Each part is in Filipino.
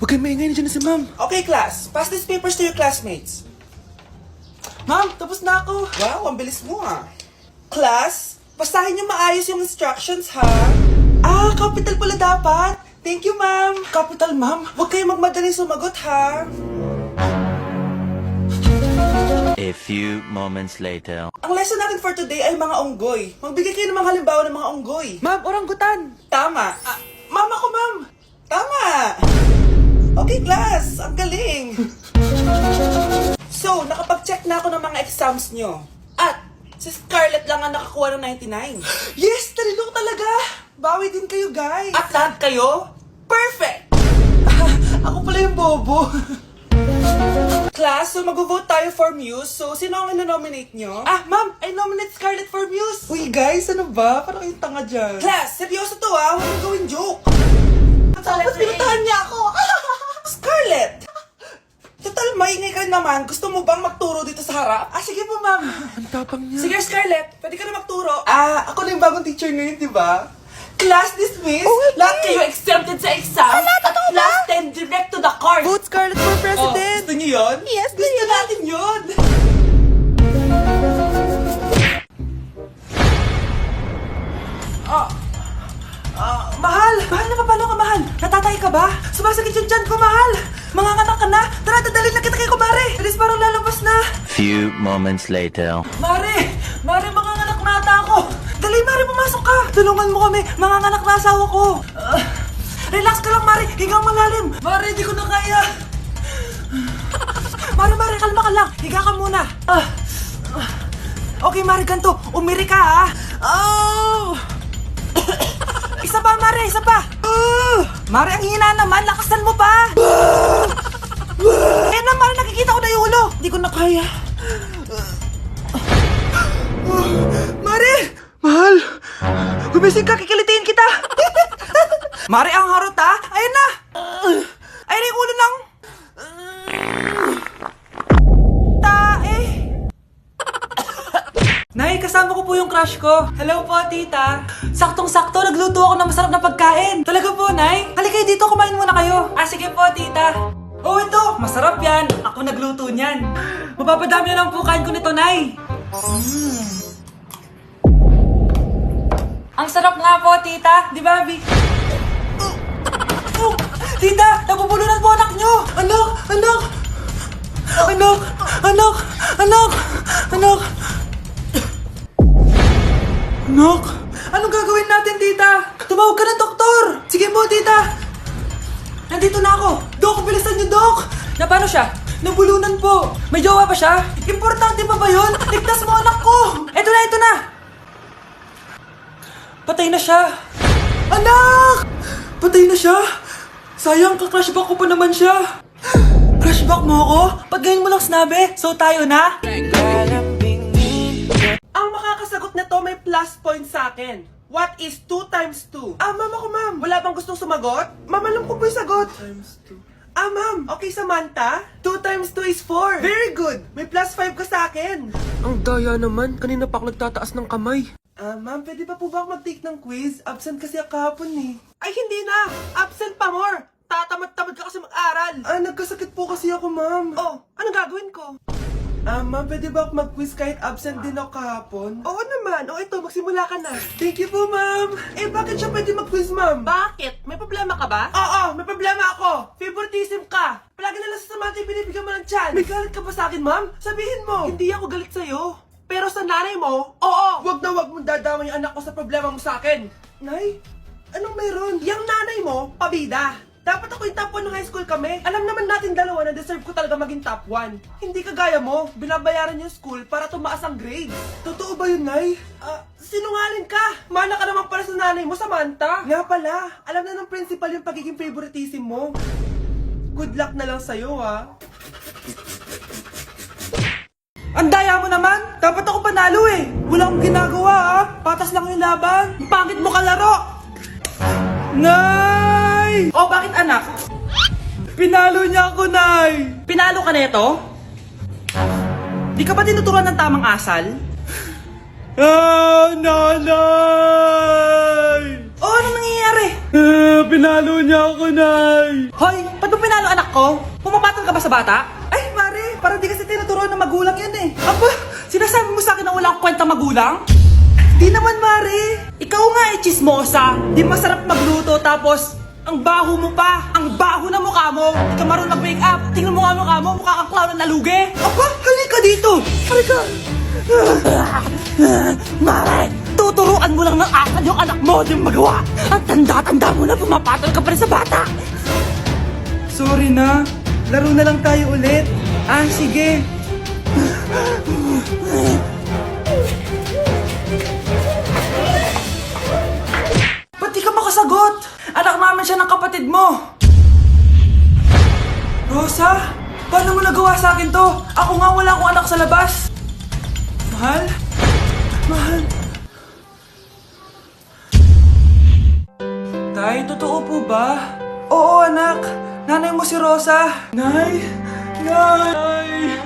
Huwag kayong maingay, nandiyan na si ma'am. Okay, class. Pass these papers to your classmates. Ma'am, tapos na ako. Wow, ang bilis mo ah. Class, basahin niyo maayos yung instructions ha. Ah, capital pala dapat. Thank you, ma'am. Capital, ma'am. Huwag kayong magmadaling sumagot ha. A few moments later. Ang lesson natin for today ay mga unggoy. Magbigay kayo ng mga halimbawa ng mga unggoy. Ma'am, oranggutan. Tama. Ma'am ako, ma'am. Tama. Okay, class. Ang galing. So, nakapag-check na ako ng mga exams nyo. At, si Scarlett lang ang nakakuha ng 99. Yes, talino talaga. Bawi din kayo, guys. At lahat kayo, perfect. Ako pala yung bobo. Class, so mag-vote tayo for Muse. So, sino ang ino-nominate nyo? Ma'am, I nominate Scarlett for Muse. Uy, guys, ano ba? Parang yung tanga dyan. Class, seryoso to ha. Huwag mong gawin joke. Tapos pinuntahan niya ako. Scarlett! Total, maingay ka naman. Gusto mo bang magturo dito sa harap? Sige po, ma'am. Ang tapang niya. Sige, Scarlett. Pwede ka na magturo. Ako na yung bagong teacher ngayon, di ba? Class dismissed. Lahat kayo exempted sa exam. At class 10 direct to the court. Vote Scarlett for president. Gusto niyo yun? Yes, Gusto natin yun. Mahal! Mahal na paano ka, mahal? Natatay ka ba? Sumasakit yung tiyan ko, mahal! Manganganak ka na? Tara, dadalhin na kita kay kumare! Alis parang lalabas na! Few moments later. Mare! Mare, manganganak na ata ako! Dali, Mare, pumasok ka! Tulungan mo kami! Manganganak na asawa ko! Relax ka lang, Mare! Higang malalim! Mare, di ko na kaya! Mare, kalma ka lang! Higa ka muna! Okay, Mare, ganito! Umiri ka, ha? Isa pa, Mare! Isa pa! Mare, ang hina naman! Lakasan mo pa! Eh na, Mare, nakikita ko na yung ulo! Di ko na kaya! Mare! Mahal! Gumising ka, kikilitiin kita! Mare, ang harot ha! Ayun na! Ayun na yung ulo ng... tae! Nay, kasama ko po yung crush ko. Hello po, tita. Saktong-sakto, nagluto ako ng masarap na pagkain. Talaga po, Nay? Halika kayo dito, kumain muna kayo. Sige po, tita. Oh, ito! Masarap yan. Ako nagluto niyan. Mapapadami na lang po kain ko nito, Nay. Ang sarap nga po, tita. Di ba, Abi? Tita, nabubulunan po anak nyo! Anak! Anak! Anak! Anak! Anak! Anak! Anak! Anong gagawin natin, tita? Tumawag ka ng doktor! Sige po, tita! Nandito na ako! Dok, bilisan niyo, Dok! Na paano siya? Nabulunan po! May jowa ba siya? Importante pa ba yun? Ligtas mo anak ko! Ito na, ito na! Patay na siya! Anak! Patay na siya! Sayang, ka-crushback ko pa naman siya! Crushback mo ako? Pag ganyan mo lang sinabi, so tayo na? Ang makakasagot na to may plus point sa akin. What is 2 times 2? Ma'am ako, ma'am. Wala bang gustong sumagot? Ma'am, alam ko po yung sagot. 2 times 2. Ma'am. Okay, Samantha. 2 times 2 is 4. Very good. May plus 5 ka sa akin. Ang daya naman, kanina pa ako nagtataas ng kamay. Ma'am, pwede pa po ba ako mag-take ng quiz? Absent kasi ako kahapon eh. Ay, hindi na. Absent pa more. Tatamad-tamad ka kasi mag-aral. Nagkasakit po kasi ako, ma'am. Oh, anong gagawin ko? Ma'am, pwede ba ako mag-quiz kahit absent din ako kahapon? Oo naman. Ito, magsimula ka na. Thank you po, ma'am. Bakit siya pwede mag-quiz, ma'am? Bakit? May problema ka ba? Oo, may problema ako. Favoritism ka. Palagi na lang sa Samantha yung binibigyan mo ng chance. May galit ka ba sa akin, ma'am? Sabihin mo. Hindi ako galit sa'yo. Pero sa nanay mo, oo. Wag na wag mong dadama yung anak ko sa problema mo sa akin. Nay, anong meron? Yang nanay mo, pabida. Dapat ako yung top 1 ng high school kami. Alam naman natin dalawa na deserve ko talaga maging top 1. Hindi kagaya mo, binabayaran yung school para tumaas ang grade. Totoo ba yun, Nay? Sinungaling ka. Mana ka naman para sa nanay mo, Samantha. Nga pala, alam na ng principal yung pagiging favoritism mo. Good luck na lang sa'yo, ha. Ang daya mo naman! Dapat ako panalo eh! Wala akong ginagawa ha! Patas lang yung laban! Ang pangit mo kalaro! Nay! Oh, bakit anak? Pinalo niya ako, Nay! Pinalo ka neto? Di ka ba tinuturuan ng tamang asal? Nanay! Oh, ano nangyayari? Pinalo niya ako, Nay! Hoy, ba't mo pinalo anak ko? Pumapatol ka ba sa bata? Ay, Mare, parang di kasi tinuturuan ng magulang yan eh. Aba, sinasabi mo sa akin na wala akong kwenta magulang? Di naman, Mare. Ikaw nga eh, chismosa. Di masarap magluto tapos ang baho mo pa. Ang baho na mukha mo. Di ka marunong mag-make up. Tingnan mo nga mukha mo. Mukha kang clown na nalugi. Aba, halika dito. Halika. Mare, tuturuan mo lang ng akal yung anak mo. Di mo magawa. Ang tanda-tanda mo na pumapatol ka pa rin sa bata. Sorry na. Laro na lang tayo ulit. Ah, sige. Ba't di ka makasagot? Anak namin siya ng kapatid mo. Rosa? Paano mo nagawa sa akin to? Ako nga wala akong anak sa labas. Mahal? Mahal? Tay, totoo po ba? Oo, anak. Nanay mo si Rosa. Nay? Nay?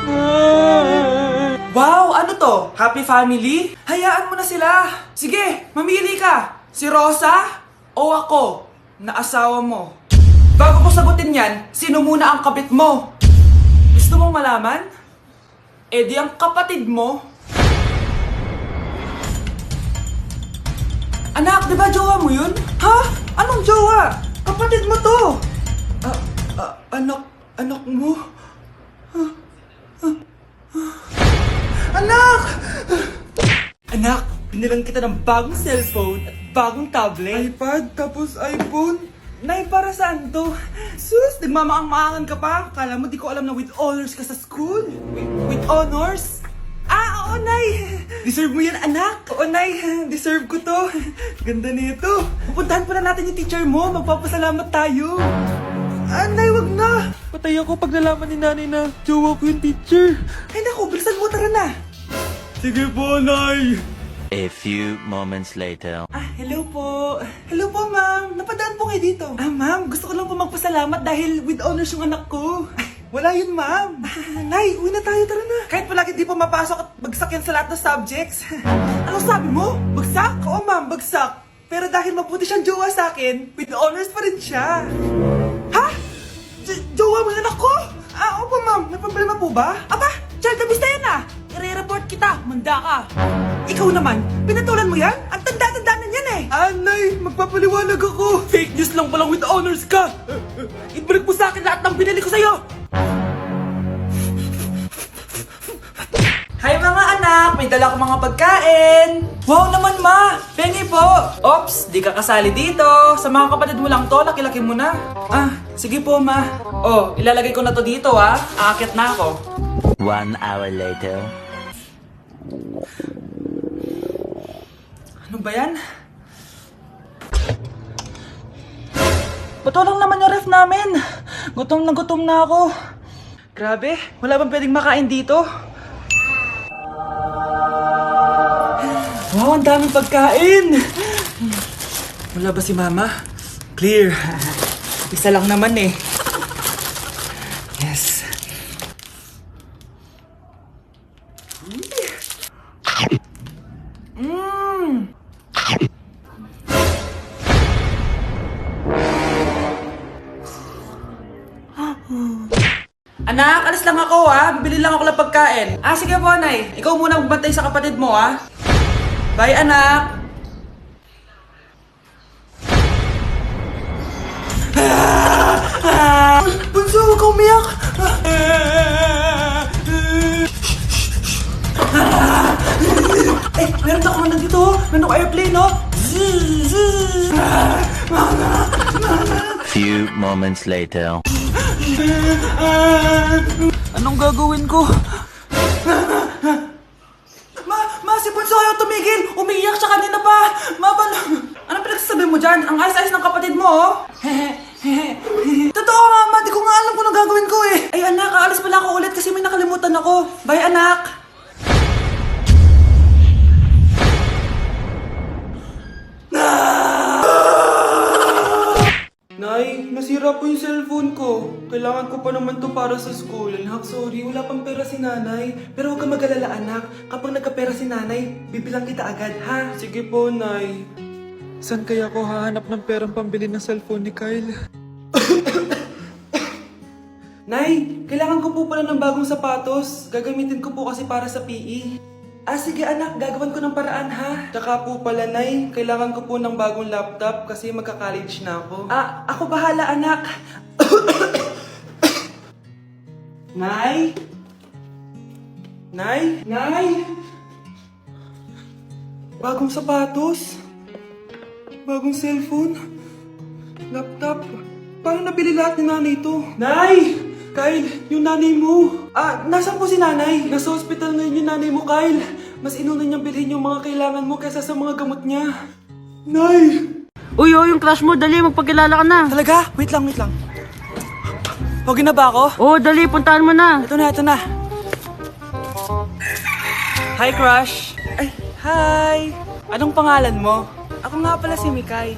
Nay? Wow, ano to? Happy family? Hayaan mo na sila. Sige, mamili ka. Si Rosa o ako na asawa mo? Bago ko sagutin yan, sino muna ang kabit mo? Gusto mong malaman? Eh di ang kapatid mo. Anak, di ba jowa mo yun? Ha? Anong jowa? Kapatid mo to. Anak mo? Anak! Anak, binilang kita ng bagong cellphone at bagong tablet. iPad, tapos iPhone? Nay, para saan to? Sus, nagmamaang-maangan ka pa? Kala mo di ko alam na with honors ka sa school? With honors? Ah, oo, Nay! Deserve mo yan, anak! Oo, Nay, deserve ko to. Ganda nito. Pupuntahan pa na natin yung teacher mo. Magpapasalamat tayo. Ah, Nay, wag na! Patay ako pag nalaman ni Nanay na jowa ko yung teacher. Ay, naku, bilisan mo, tara na! Sige po, Nay! A few moments later. Ah, hello po. Hello po, ma'am. Napadaan po kayo dito. Ah, ma'am, gusto ko lang po magpasalamat dahil with honors yung anak ko. Ay, wala yun, ma'am. Nay, uwi na tayo, tara na. Kahit palagi di po mapasok at bagsak yan sa lahat ng subjects. Anong sabi mo? Bagsak? Oo, ma'am, bagsak. Pero dahil mabuti siyang jowa sa akin, with honors pa rin siya. Ha? Jowa mo yung anak ko? Ah, opo, ma'am. May problema po ba? Aba, child abuse na yan ah. I-report kita, manda ka. Ikaw naman, pinatulan mo yan? Ang tanda-tanda na yan eh. Anay, magpapaliwanag ako. Fake news lang palang with honors ka. Ibalik mo sa akin lahat ng binili ko sa'yo. Hi mga anak, may dala ko mga pagkain. Wow naman ma, pengi po. Ops, di ka kasali dito. Sa mga kapatid mo lang to, laki-laki mo na. Ah, sige po ma. Oh, ilalagay ko na to dito ah. Aakit na ako. 1 hour later. Ano ba yan? Ba't walang naman yung ref namin? Gutom na ako. Grabe, wala bang pwedeng makain dito? Wow, ang daming pagkain! Wala ba si Mama? Clear. Isa lang naman eh. Yes. Anak, alis lang ako ha. Bibili lang ako ng pagkain. Ah, sige po, Nay. Ikaw muna magbantay sa kapatid mo ha. Bye, anak. Bunso, huwag ka umiyak. Eh, meron ako nandito oh. Meron ako airplane oh. Few moments later. Anong gagawin ko? Ma, si Bunso ayaw tumigil! Umiiyak siya kanina pa! Anong pinagsasabi mo dyan? Ang ayos-ayos ng kapatid mo, oh! Totoo, Mama! Di ko nga alam kung anong gagawin ko, eh! Ay, anak, aalis pala ako ulit kasi may nakalimutan ako. Bye, anak! Nay, nasira po yung cellphone ko. Kailangan ko pa naman to para sa school. Anak, sorry, wala pang pera si nanay. Pero huwag kang mag-alala, anak. Kapag nagkapera si nanay, bibilang kita agad, ha? Sige po, Nay. Saan kaya ako hahanap ng perang pambili ng cellphone ni Kyle? Nay, kailangan ko po pala ng bagong sapatos. Gagamitin ko po kasi para sa PE. Ah, sige anak, gagawin ko ng paraan ha. Tsaka po pala, Nay, kailangan ko po ng bagong laptop kasi magka-college na ako. Ah, ako bahala anak. Nay? Nay? Nay? Bagong sapatos? Bagong cellphone? Laptop? Paano nabili lahat ni nanay ito? Nay! Kyle, yung nanay mo. Ah, nasan po si nanay? Nasa hospital ngayon yung nanay mo, Kyle. Mas inuna niyang bilhin yung mga kailangan mo kaysa sa mga gamot niya. Nay! Uy, yung crush mo, dali, magpakilala ka na. Talaga? Wait lang. Okay na ba ako? Oo, dali, puntahan mo na. Ito na. Hi, crush. Ay, hi. Anong pangalan mo? Ako nga pala si Mikay.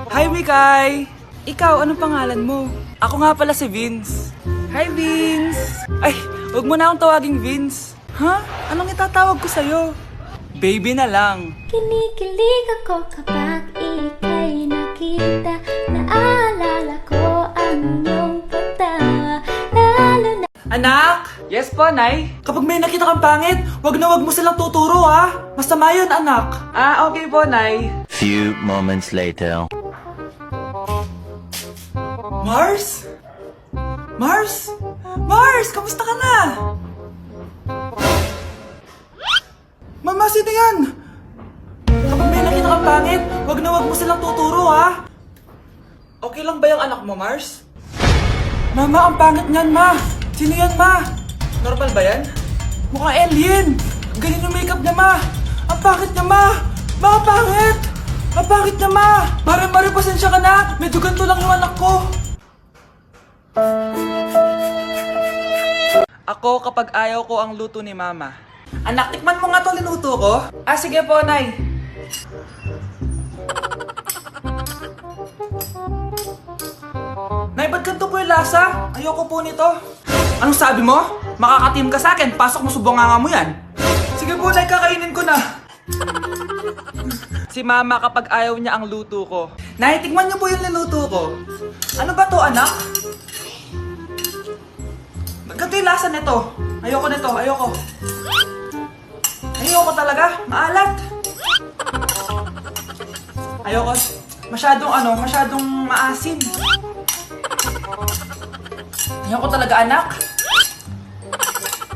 Hi, Mikay. Ikaw, anong pangalan mo? Ako nga pala si Vince. Hi, Vince. Ay, huwag mo na akong tawaging Vince. Ha? Anong itatawag ko sa'yo? Baby na lang. Kinikilig ako kapag ika'y nakita. Naalala ko ang iyong pagtawa. Lalo na Anak! Yes po, Nay. Kapag may nakita kang pangit, wag mo silang tuturo, ha? Masama yun, anak. Ah, okay po, Nay. Few moments later. Mars? Mars, kamusta ka na? Mama, sino yan? Kapag may nakita kang pangit, wag mo silang tuturo, ha? Okay lang ba yung anak mo, Mars? Mama, ang pangit niyan, Ma. Sino yan, Ma? Normal ba yan? Mukhang alien. Ganyan yung makeup niya, Ma. Ang pangit niya, Ma. Ma, ang pangit. Ang pangit niya, Ma. Mare, pasensya ka na. Medyo ganito lang yung anak ko. Ako kapag ayaw ko ang luto ni Mama. Anak, tikman mo nga to linuto ko. Ah, sige po, Nay. Nay, ba't ganito po yung lasa? Ayoko po nito. Anong sabi mo? Makakatim ka sa akin, pasok mo sa bunganga mo yan. Sige po, Nay, kakainin ko na. Si Mama kapag ayaw niya ang luto ko. Nay, tikman niyo po yung niluto ko. Ano ba to, anak? Ganito yung lasa nito. Ayoko nito, ayoko. Ayoko talaga, maalat. Ayoko. Masyadong maasim. Ayoko talaga, anak.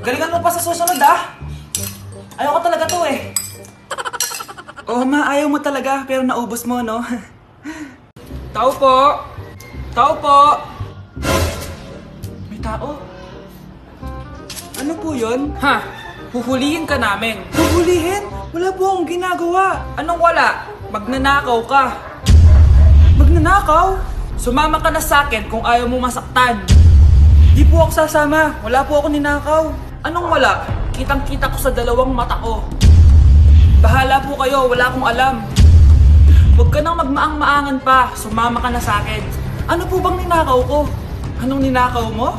Galingan mo pa sa susunod, ah. Ayoko talaga to, eh. Oh, Ma, ayaw mo talaga, pero naubos mo, no? Tao po! Tao po! May tao? Ano po yun? Ha? Huhulihin ka namin. Huhulihin? Wala po akong ginagawa. Anong wala? Magnanakaw ka. Magnanakaw? Sumama ka na sa akin kung ayaw mo masaktan. Di po ako sasama. Wala po ako ninakaw. Anong wala? Kitang-kita ko sa dalawang mata ko. Bahala po kayo, wala akong alam. Huwag ka nang magmaang-maangan pa. Sumama ka na sa akin. Ano po bang ninakaw ko? Anong ninakaw mo?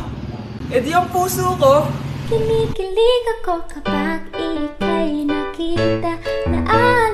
Eh di ang puso ko. kinikilig ako kapag ika'y nakita. Naalala